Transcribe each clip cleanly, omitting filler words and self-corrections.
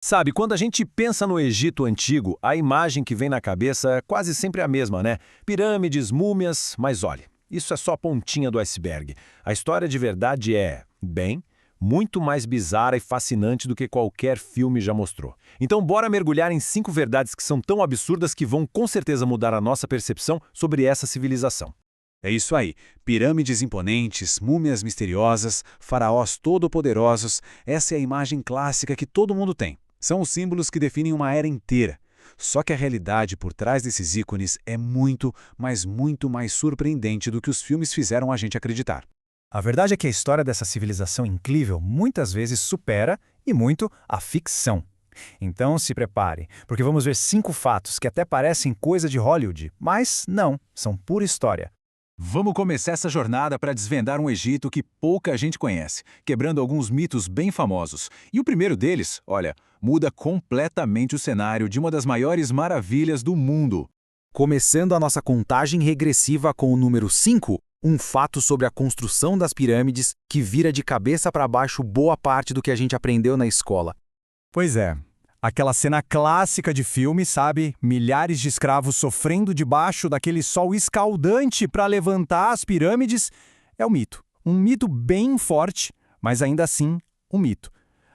Sabe, quando a gente pensa no Egito Antigo, a imagem que vem na cabeça é quase sempre a mesma, né? Pirâmides, múmias, mas olhe, isso é só a pontinha do iceberg. A história de verdade é, bem, muito mais bizarra e fascinante do que qualquer filme já mostrou. Então bora mergulhar em 5 verdades que são tão absurdas que vão com certeza mudar a nossa percepção sobre essa civilização. É isso aí. Pirâmides imponentes, múmias misteriosas, faraós todo-poderosos, essa é a imagem clássica que todo mundo tem. São os símbolos que definem uma era inteira. Só que a realidade por trás desses ícones é muito, mas muito mais surpreendente do que os filmes fizeram a gente acreditar. A verdade é que a história dessa civilização incrível muitas vezes supera, e muito, a ficção. Então se prepare, porque vamos ver 5 fatos que até parecem coisa de Hollywood, mas não, são pura história. Vamos começar essa jornada para desvendar um Egito que pouca gente conhece, quebrando alguns mitos bem famosos. E o primeiro deles, olha, muda completamente o cenário de uma das maiores maravilhas do mundo. Começando a nossa contagem regressiva com o número 5, um fato sobre a construção das pirâmides que vira de cabeça para baixo boa parte do que a gente aprendeu na escola. Pois é. Aquela cena clássica de filme, sabe? Milhares de escravos sofrendo debaixo daquele sol escaldante para levantar as pirâmides, é um mito. Um mito bem forte, mas ainda assim, um mito.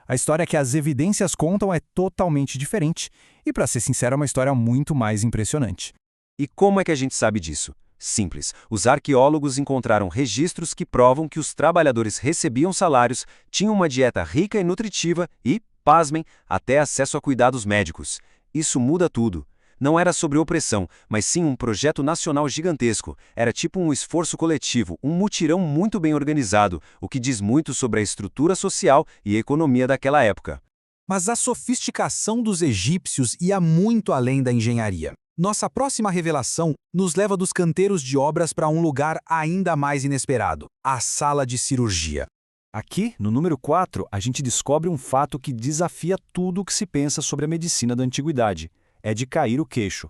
A história que as evidências contam é totalmente diferente e, para ser sincero, é uma história muito mais impressionante. E como é que a gente sabe disso? Simples. Os arqueólogos encontraram registros que provam que os trabalhadores recebiam salários, tinham uma dieta rica e nutritiva e, pasmem, até acesso a cuidados médicos. Isso muda tudo. Não era sobre opressão, mas sim um projeto nacional gigantesco. Era tipo um esforço coletivo, um mutirão muito bem organizado, o que diz muito sobre a estrutura social e economia daquela época. Mas a sofisticação dos egípcios ia muito além da engenharia. Nossa próxima revelação nos leva dos canteiros de obras para um lugar ainda mais inesperado: a sala de cirurgia. Aqui, no número 4, a gente descobre um fato que desafia tudo o que se pensa sobre a medicina da antiguidade. É de cair o queixo.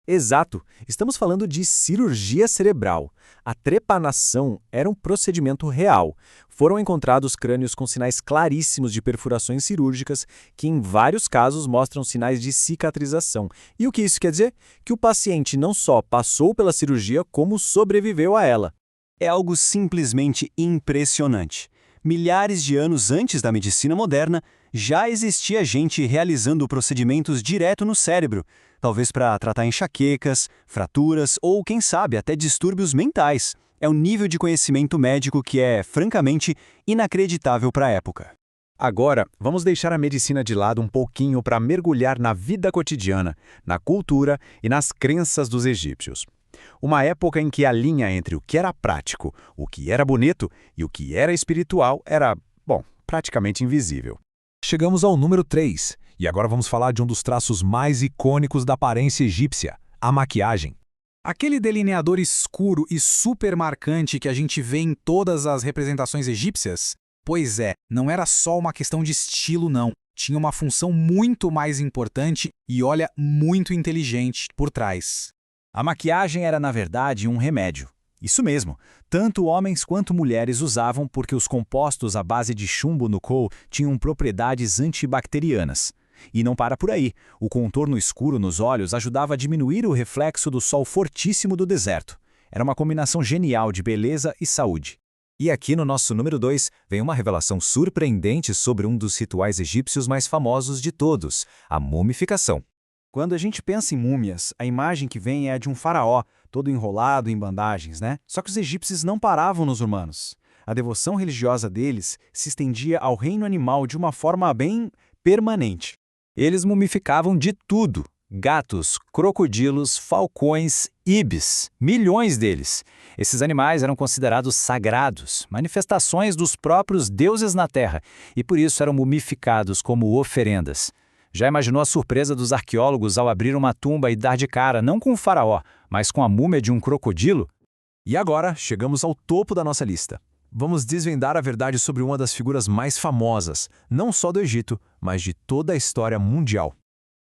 Exato, estamos falando de cirurgia cerebral. A trepanação era um procedimento real. Foram encontrados crânios com sinais claríssimos de perfurações cirúrgicas, que em vários casos mostram sinais de cicatrização. E o que isso quer dizer? Que o paciente não só passou pela cirurgia, como sobreviveu a ela. É algo simplesmente impressionante. Milhares de anos antes da medicina moderna, já existia gente realizando procedimentos direto no cérebro, talvez para tratar enxaquecas, fraturas ou, quem sabe, até distúrbios mentais. É um nível de conhecimento médico que é, francamente, inacreditável para a época. Agora, vamos deixar a medicina de lado um pouquinho para mergulhar na vida cotidiana, na cultura e nas crenças dos egípcios. Uma época em que a linha entre o que era prático, o que era bonito e o que era espiritual era, bom, praticamente invisível. Chegamos ao número 3, e agora vamos falar de um dos traços mais icônicos da aparência egípcia, a maquiagem. Aquele delineador escuro e super marcante que a gente vê em todas as representações egípcias? Pois é, não era só uma questão de estilo, não. Tinha uma função muito mais importante e, olha, muito inteligente por trás. A maquiagem era, na verdade, um remédio. Isso mesmo, tanto homens quanto mulheres usavam porque os compostos à base de chumbo no couro tinham propriedades antibacterianas. E não para por aí, o contorno escuro nos olhos ajudava a diminuir o reflexo do sol fortíssimo do deserto. Era uma combinação genial de beleza e saúde. E aqui no nosso número 2 vem uma revelação surpreendente sobre um dos rituais egípcios mais famosos de todos, a mumificação. Quando a gente pensa em múmias, a imagem que vem é a de um faraó, todo enrolado em bandagens, né? Só que os egípcios não paravam nos humanos. A devoção religiosa deles se estendia ao reino animal de uma forma bem permanente. Eles mumificavam de tudo: gatos, crocodilos, falcões, ibis, milhões deles. Esses animais eram considerados sagrados, manifestações dos próprios deuses na terra, e por isso eram mumificados como oferendas. Já imaginou a surpresa dos arqueólogos ao abrir uma tumba e dar de cara não com o faraó, mas com a múmia de um crocodilo? E agora, chegamos ao topo da nossa lista. Vamos desvendar a verdade sobre uma das figuras mais famosas, não só do Egito, mas de toda a história mundial.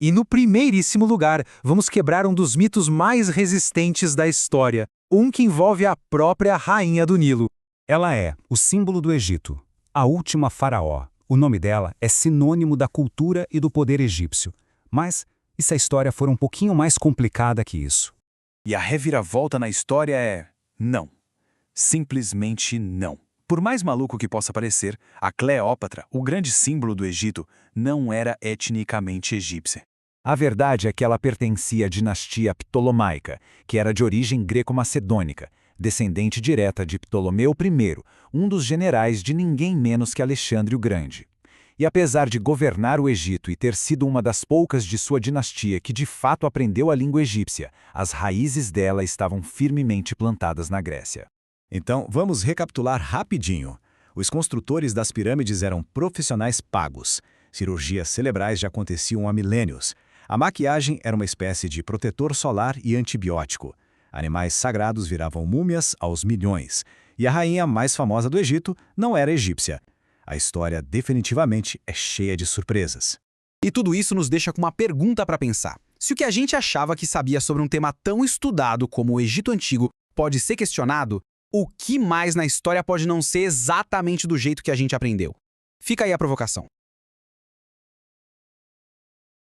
E no primeiríssimo lugar, vamos quebrar um dos mitos mais resistentes da história, um que envolve a própria Rainha do Nilo. Ela é o símbolo do Egito, a última faraó, O nome dela é sinônimo da cultura e do poder egípcio. Mas e se a história for um pouquinho mais complicada que isso? E a reviravolta na história é não. Simplesmente não. Por mais maluco que possa parecer, a Cleópatra, o grande símbolo do Egito, não era etnicamente egípcia. A verdade é que ela pertencia à dinastia Ptolomaica, que era de origem greco-macedônica, descendente direta de Ptolomeu I, um dos generais de ninguém menos que Alexandre o Grande. E apesar de governar o Egito e ter sido uma das poucas de sua dinastia que de fato aprendeu a língua egípcia, as raízes dela estavam firmemente plantadas na Grécia. Então, vamos recapitular rapidinho. Os construtores das pirâmides eram profissionais pagos. Cirurgias cerebrais já aconteciam há milênios. A maquiagem era uma espécie de protetor solar e antibiótico. Animais sagrados viravam múmias aos milhões. E a rainha mais famosa do Egito não era egípcia. A história definitivamente é cheia de surpresas. E tudo isso nos deixa com uma pergunta para pensar. Se o que a gente achava que sabia sobre um tema tão estudado como o Egito Antigo pode ser questionado, o que mais na história pode não ser exatamente do jeito que a gente aprendeu? Fica aí a provocação.